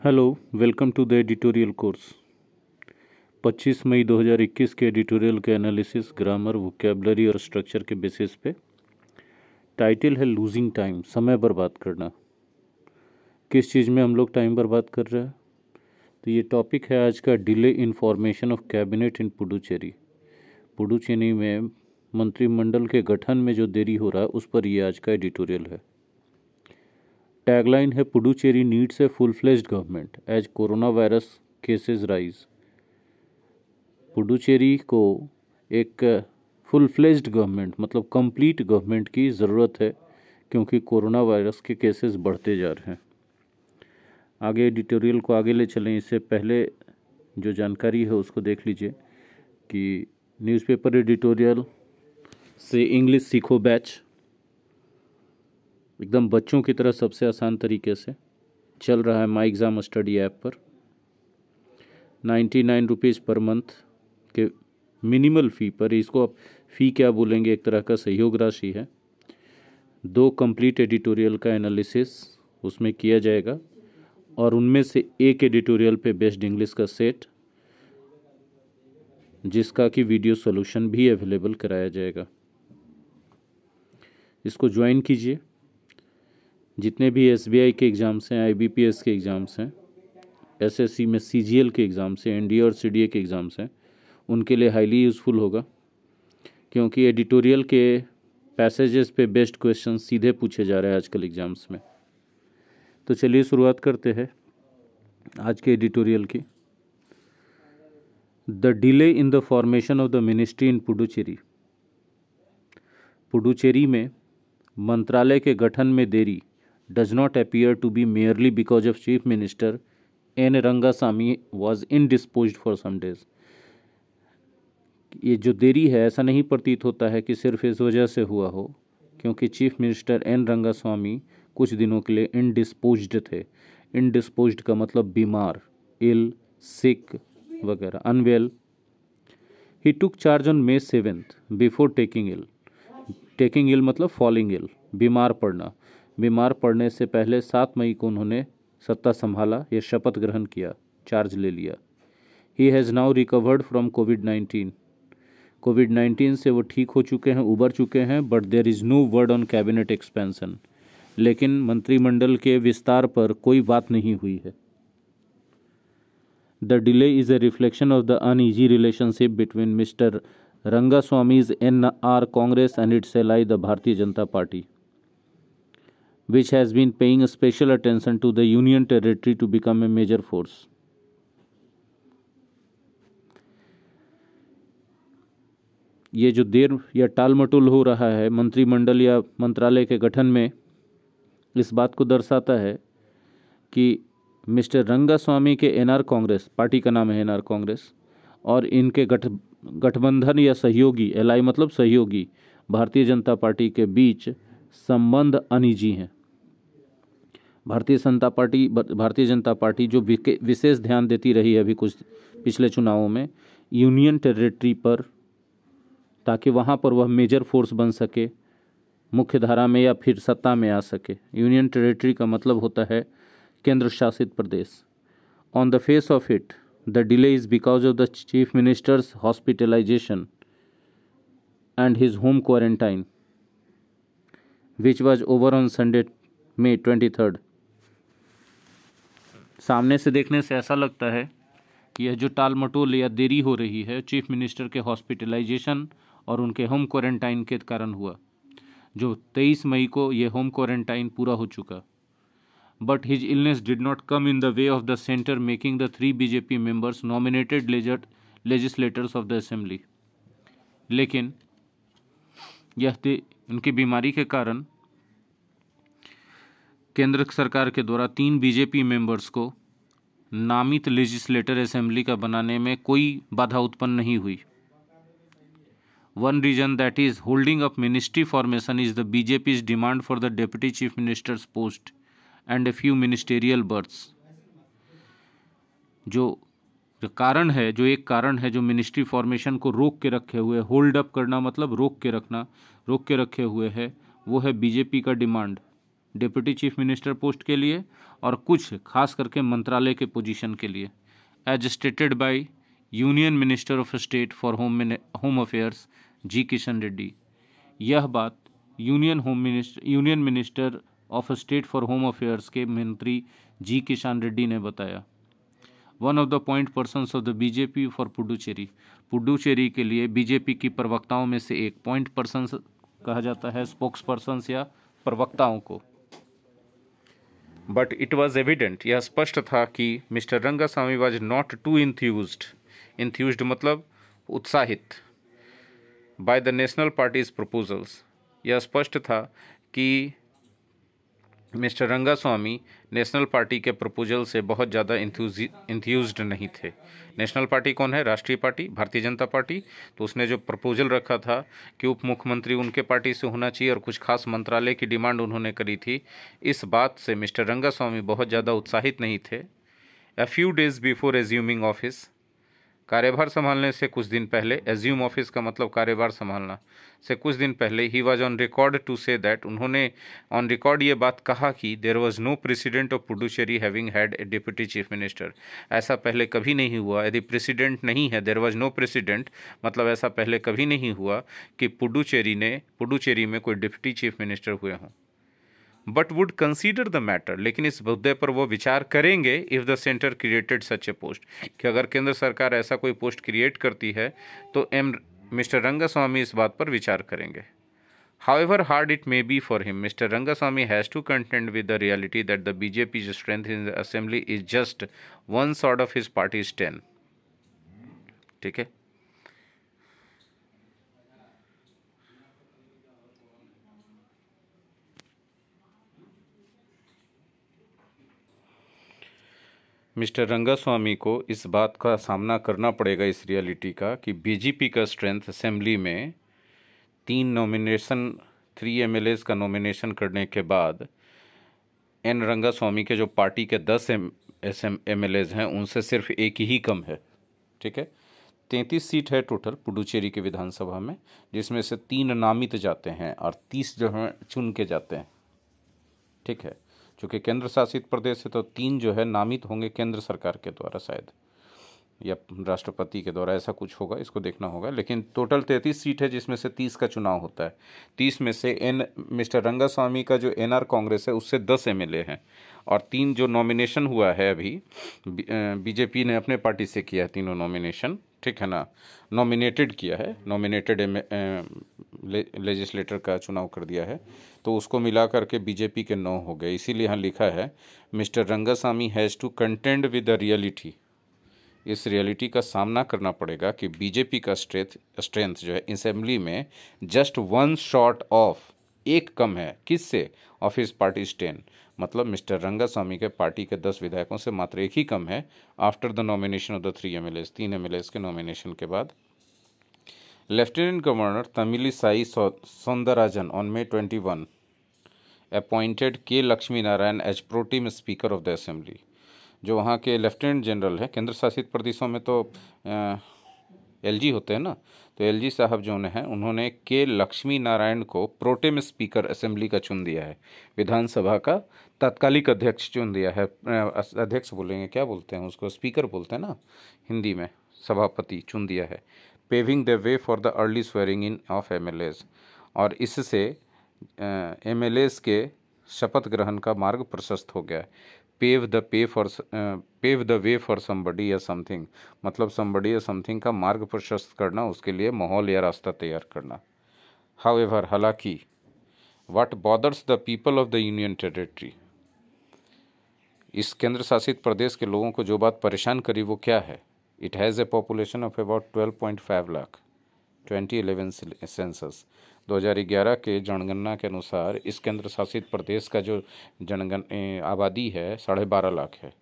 Hello, welcome to the editorial course. 25 मई 2021 के editorial के एनालिसिस ग्रामर, वोकैबुलरी और स्ट्रक्चर के बेसिस पे। टाइटल है लूजिंग टाइम, समय बर्बाद करना। किस चीज़ में हम लोग टाइम बर्बाद कर रहे हैं? तो ये टॉपिक है आज का, delay in formation of cabinet इन पुडुचेरी। पुडुचेरी में मंत्रिमंडल के गठन में जो देरी हो रहा है उस पर ये आज का एडिटोरियल है। टैगलाइन है, Puducherry needs a full fledged government as corona virus cases rise. Puducherry को एक फुल फ्लेज्ड गवर्नमेंट मतलब कंप्लीट गवर्नमेंट की ज़रूरत है क्योंकि कोरोना वायरस के केसेस बढ़ते जा रहे हैं। आगे एडिटोरियल को आगे ले चलें, इससे पहले जो जानकारी है उसको देख लीजिए कि न्यूज़पेपर एडिटोरियल से इंग्लिश सीखो बैच एकदम बच्चों की तरह सबसे आसान तरीके से चल रहा है माई एग्ज़ाम स्टडी ऐप पर। 99 रुपीज़ पर मंथ के मिनिमल फ़ी पर, इसको आप फ़ी क्या बोलेंगे, एक तरह का सहयोग राशि है। 2 कंप्लीट एडिटोरियल का एनालिसिस उसमें किया जाएगा और उनमें से एक एडिटोरियल पे बेस्ड इंग्लिश का सेट, जिसका कि वीडियो सॉल्यूशन भी अवेलेबल कराया जाएगा। इसको ज्वाइन कीजिए। जितने भी एसबीआई के एग्ज़ाम्स हैं, आईबीपीएस के एग्ज़ाम्स हैं, एसएससी में सीजीएल के एग्ज़ाम्स हैं, एनडीए और सीडीए के एग्ज़ाम्स हैं, उनके लिए हाईली यूज़फुल होगा क्योंकि एडिटोरियल के पैसेजेस पे बेस्ड क्वेश्चन सीधे पूछे जा रहे हैं आजकल एग्ज़ाम्स में। तो चलिए शुरुआत करते हैं आज के एडिटोरियल की। The delay in the formation of the ministry इन पुडुचेरी। पुडुचेरी में मंत्रालय के गठन में देरी does not appear to be merely because of Chief Minister N. Rangasamy was indisposed for some days। ये जो देरी है ऐसा नहीं प्रतीत होता है कि सिर्फ इस वजह से हुआ हो क्योंकि चीफ मिनिस्टर एन रंगास्वामी कुछ दिनों के लिए इनडिस्पोज्ड थे। इनडिस्पोज्ड का मतलब बीमार, इल, सिक वगैरह, unwell. He took charge on May 7 before taking ill. Taking ill मतलब फॉलिंग इल, बीमार पड़ना। बीमार पड़ने से पहले 7 मई को उन्होंने सत्ता संभाला, ये शपथ ग्रहण किया, चार्ज ले लिया। He has now recovered from कोविड-19। कोविड-19 से वो ठीक हो चुके हैं, उबर चुके हैं, but there is no word on cabinet expansion. लेकिन मंत्रिमंडल के विस्तार पर कोई बात नहीं हुई है। The delay is a reflection of the uneasy relationship between mister Rangaswamy's NR Congress and its ally the Bharatiya Janata Party, which has been paying special attention to the union territory to become a major force। ये जो देर या टालमटोल हो रहा है मंत्रिमंडल या मंत्रालय के गठन में, इस बात को दर्शाता है कि मिस्टर रंगास्वामी के NR कांग्रेस, पार्टी का नाम है NR कांग्रेस, और इनके गठबंधन या सहयोगी, एलाई मतलब सहयोगी, भारतीय जनता पार्टी के बीच संबंध अनिजी हैं। भारतीय जनता पार्टी जो विशेष ध्यान देती रही है अभी कुछ पिछले चुनावों में यूनियन टेरिटरी पर, ताकि वहाँ पर वह मेजर फोर्स बन सके, मुख्य धारा में या फिर सत्ता में आ सके। यूनियन टेरिटरी का मतलब होता है केंद्र शासित प्रदेश। On the face of it the delay is because of the chief minister's hospitalization and his home quarantine which was over on Sunday May 23। सामने से देखने से ऐसा लगता है कि यह जो टाल मटोल या देरी हो रही है चीफ मिनिस्टर के हॉस्पिटलाइजेशन और उनके होम क्वारंटाइन के कारण हुआ, जो 23 मई को यह होम क्वारंटाइन पूरा हो चुका। But his illness did not come in the way of the centre making the 3 BJP members nominated legislators of the assembly. लेकिन यह उनकी बीमारी के कारण केंद्र सरकार के द्वारा 3 BJP मेंबर्स को नामित लेजिस्लेटर असेंबली का बनाने में कोई बाधा उत्पन्न नहीं हुई। One reason that is holding up ministry formation is the BJP's demand for the deputy chief minister's post and a few ministerial berths. जो एक कारण है जो मिनिस्ट्री फॉर्मेशन को रोक के रखे हुए, होल्ड अप करना मतलब रोक के रखना, रोक के रखे हुए है, वो है बीजेपी का demand deputy chief minister post के लिए और कुछ खास करके मंत्रालय के पोजीशन के लिए, as stated by union minister of state for home affairs G Kishan Reddy. यह बात union minister of state for home affairs के मंत्री जी किशन रेड्डी ने बताया। One of the point persons of the BJP for Puducherry के लिए बीजेपी की प्रवक्ताओं में से एक, पॉइंट पर्सन कहा जाता है स्पोक्स पर्सन्स या प्रवक्ताओं को। बट इट वॉज एविडेंट, यह स्पष्ट था कि mister Rangaswamy was not too enthused मतलब उत्साहित by the national parties proposals. यह स्पष्ट था कि मिस्टर रंगास्वामी नेशनल पार्टी के प्रपोजल से बहुत ज़्यादा इंथ्यूज्ड नहीं थे। नेशनल पार्टी कौन है? राष्ट्रीय पार्टी, भारतीय जनता पार्टी। तो उसने जो प्रपोजल रखा था कि उप मुख्यमंत्री उनके पार्टी से होना चाहिए और कुछ खास मंत्रालय की डिमांड उन्होंने करी थी, इस बात से मिस्टर रंगास्वामी बहुत ज़्यादा उत्साहित नहीं थे। A few days before assuming office, कार्यभार संभालने से कुछ दिन पहले, एज्यूम ऑफिस का मतलब कार्यभार संभालना, से कुछ दिन पहले ही was on record to say that, उन्होंने ऑन रिकॉर्ड ये बात कहा कि there was no president of Puducherry having had a deputy chief minister. ऐसा पहले कभी नहीं हुआ। यदि प्रेसिडेंट नहीं है, देयर वॉज नो प्रेसिडेंट मतलब ऐसा पहले कभी नहीं हुआ कि पुडुचेरी में कोई डिप्टी चीफ मिनिस्टर हुए हों। But would consider the matter, लेकिन इस मुद्दे पर वो विचार करेंगे if the centre created such A post, कि अगर केंद्र सरकार ऐसा कोई पोस्ट क्रिएट करती है तो मिस्टर रंगास्वामी इस बात पर विचार करेंगे। However hard it may be for him, mister Rangaswamy has to contend with the reality that the BJP strength in the assembly is just one sort of his party's 10। ठीक है, मिस्टर रंगास्वामी को इस बात का सामना करना पड़ेगा, इस रियलिटी का, कि बीजेपी का स्ट्रेंथ असेंबली में 3 एमएलएज का नॉमिनेशन करने के बाद एन रंगास्वामी के जो पार्टी के 10 एमएलएज हैं उनसे सिर्फ एक ही कम है। ठीक है, 33 सीट है टोटल पुडुचेरी के विधानसभा में, जिसमें से 3 नामित जाते हैं और 30 जो हैं चुन के जाते हैं। ठीक है, चूँकि केंद्र शासित प्रदेश है तो 3 जो है नामित होंगे केंद्र सरकार के द्वारा शायद, या राष्ट्रपति के द्वारा, ऐसा कुछ होगा, इसको देखना होगा। लेकिन टोटल 33 सीट है जिसमें से 30 का चुनाव होता है। 30 में से मिस्टर रंगास्वामी का जो एनआर कांग्रेस है उससे 10 एमएलए हैं और 3 जो नॉमिनेशन हुआ है अभी बीजेपी ने अपने पार्टी से किया है, तीनों नॉमिनेशन, ठीक है ना, नॉमिनेटेड किया है, नॉमिनेटेड लेजिस्लेटर का चुनाव कर दिया है, तो उसको मिला करके बीजेपी के 9 हो गए। इसीलिए यहाँ लिखा है mister Rangaswamy has to contend with the reality, इस रियलिटी का सामना करना पड़ेगा कि बीजेपी का स्ट्रेंथ जो है असेंबली में जस्ट 1 शॉर्ट ऑफ, एक कम है, किससे? ऑफ हिज पार्टी 10, मतलब मिस्टर रंगास्वामी के पार्टी के 10 विधायकों से मात्र एक ही कम है after the nomination of the 3 MLAs, 3 MLAs के नॉमिनेशन के बाद। Lieutenant governor Tamilisai Soundararajan on May 21 appointed K Lakshmi Narayan as protem speaker of the assembly. जो वहाँ के लेफ्टिनेंट जनरल है, केंद्र शासित प्रदेशों में तो एलजी होते हैं ना, तो एलजी साहब जो हैं उन्होंने के लक्ष्मी नारायण को प्रोटेम स्पीकर असेंबली का चुन दिया है, विधानसभा का तात्कालिक अध्यक्ष चुन दिया है। अध्यक्ष बोलेंगे, क्या बोलते हैं उसको, स्पीकर बोलते हैं ना हिंदी में, सभापति चुन दिया है। Paving the way for the early swearing in of MLAs, और इससे एमएलएज के शपथ ग्रहण का मार्ग प्रशस्त हो गया। Pave the way for somebody या समथिंग, मतलब समबडी या समथिंग का मार्ग प्रशस्त करना, उसके लिए माहौल या रास्ता तैयार करना। हाउएवर, हालांकि what bothers the people of the union territory, इस केंद्र शासित प्रदेश के लोगों को जो बात परेशान करी वो क्या है? It has a population of about 12.5 lakh 2011 census, 2011 के जनगणना के अनुसार इस केंद्र शासित प्रदेश का जो आबादी है 12.5 लाख है।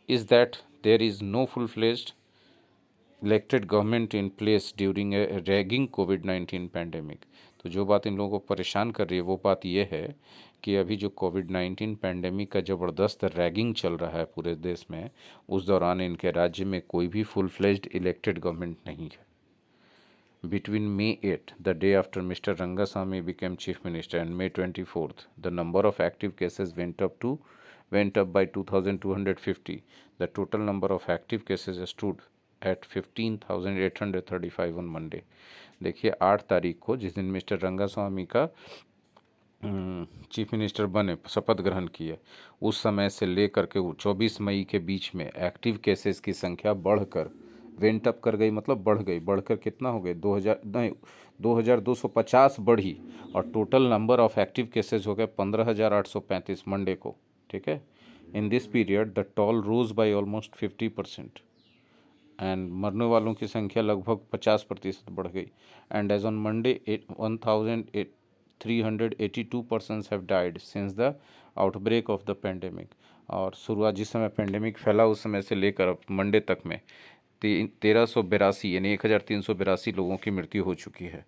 Is that there is no full fledged elected government in place during a raging कोविड-19 पैंडेमिक। तो जो बात इन लोगों को परेशान कर रही है वो बात ये है कि अभी जो कोविड-19 पैंडेमिक का ज़बरदस्त रैगिंग चल रहा है पूरे देश में, उस दौरान इनके राज्य में कोई भी फुल फ्लेज्ड इलेक्टेड गवर्नमेंट नहीं है। Between May 8, the day after Mr. Rangaswamy became Chief Minister, and May 24th, the number of active cases went up by 2,250. The total number of active cases stood at 15,835 on Monday. देखिए 8 तारीख को, जिस दिन mister Rangaswamy का chief minister बने, शपथ ग्रहण किए, उस समय से लेकर के 24 मई के बीच में एक्टिव केसेस की संख्या बढ़कर वेंट अप कर गई, मतलब बढ़ गई, बढ़कर कितना हो गए 2250 बढ़ी, और total number of active cases हो गए 15,835 मंडे को। ठीक है, in this period the toll rose by almost 50% and मरने वालों की संख्या लगभग 50% बढ़ गई। And as on Monday 1,382 persons have died since the outbreak of the pandemic. और शुरुआत जिस समय पेंडेमिक फैला उस समय से लेकर अब मंडे तक में 1382 यानी 1382 लोगों की मृत्यु हो चुकी है।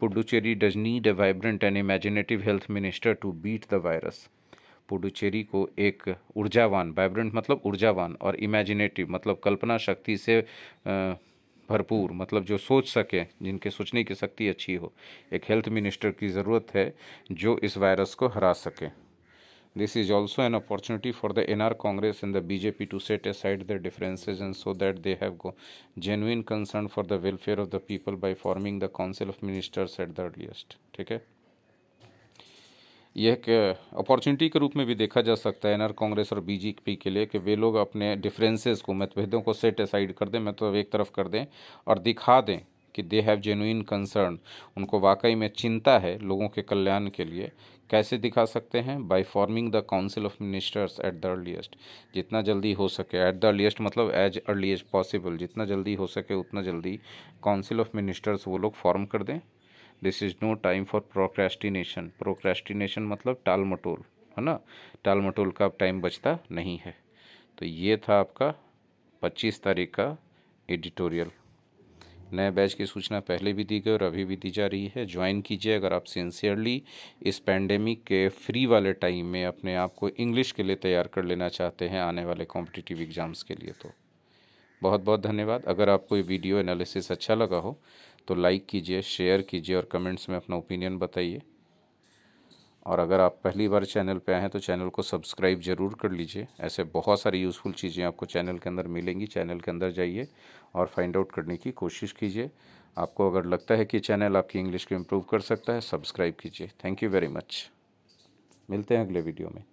Puducherry does need a vibrant and imaginative health minister to beat the virus. Puducherry को एक ऊर्जावान, वाइब्रेंट मतलब ऊर्जावान, और इमेजिनेटिव मतलब कल्पना शक्ति से भरपूर, मतलब जो सोच सके, जिनके सोचने की शक्ति अच्छी हो, एक हेल्थ मिनिस्टर की ज़रूरत है जो इस वायरस को हरा सके। This is also an opportunity for the NR Congress and the BJP to set aside their differences and so that they have genuine concern for the welfare of the people by forming the Council of Ministers at the earliest। ठीक है, यह एक opportunity के रूप में भी देखा जा सकता है एनआर कांग्रेस और बीजेपी के लिए कि वे लोग अपने डिफरेंसेस को, मतभेदों को सेट असाइड कर दें, मतलब एक तरफ कर दें, और दिखा दें कि दे हैव जेन्युइन कंसर्न, उनको वाकई में चिंता है लोगों के कल्याण के लिए। कैसे दिखा सकते हैं? By forming the council of ministers at the earliest, जितना जल्दी हो सके, एट द अर्लीस्ट मतलब एज अर्ली एज पॉसिबल, जितना जल्दी हो सके उतना जल्दी काउंसिल ऑफ मिनिस्टर्स वो लोग फॉर्म कर दें। This is no time for procrastination. Procrastination मतलब टाल मटोल, है ना, टाल मटोल का अब टाइम बचता नहीं है। तो ये था आपका 25 तारीख का एडिटोरियल। नए बैच की सूचना पहले भी दी गई और अभी भी दी जा रही है, ज्वाइन कीजिए अगर आप सिंसियरली इस पैंडेमिक के फ्री वाले टाइम में अपने आप को इंग्लिश के लिए तैयार कर लेना चाहते हैं आने वाले कॉम्पिटिटिव एग्ज़ाम्स के लिए। तो बहुत बहुत धन्यवाद। अगर आपको ये वीडियो एनालिसिस अच्छा लगा हो तो लाइक कीजिए, शेयर कीजिए और कमेंट्स में अपना ओपिनियन बताइए। और अगर आप पहली बार चैनल पे आए हैं तो चैनल को सब्सक्राइब ज़रूर कर लीजिए। ऐसे बहुत सारी यूज़फुल चीज़ें आपको चैनल के अंदर मिलेंगी। चैनल के अंदर जाइए और फाइंड आउट करने की कोशिश कीजिए। आपको अगर लगता है कि चैनल आपकी इंग्लिश को इम्प्रूव कर सकता है, सब्सक्राइब कीजिए। Thank you very much. मिलते हैं अगले वीडियो में।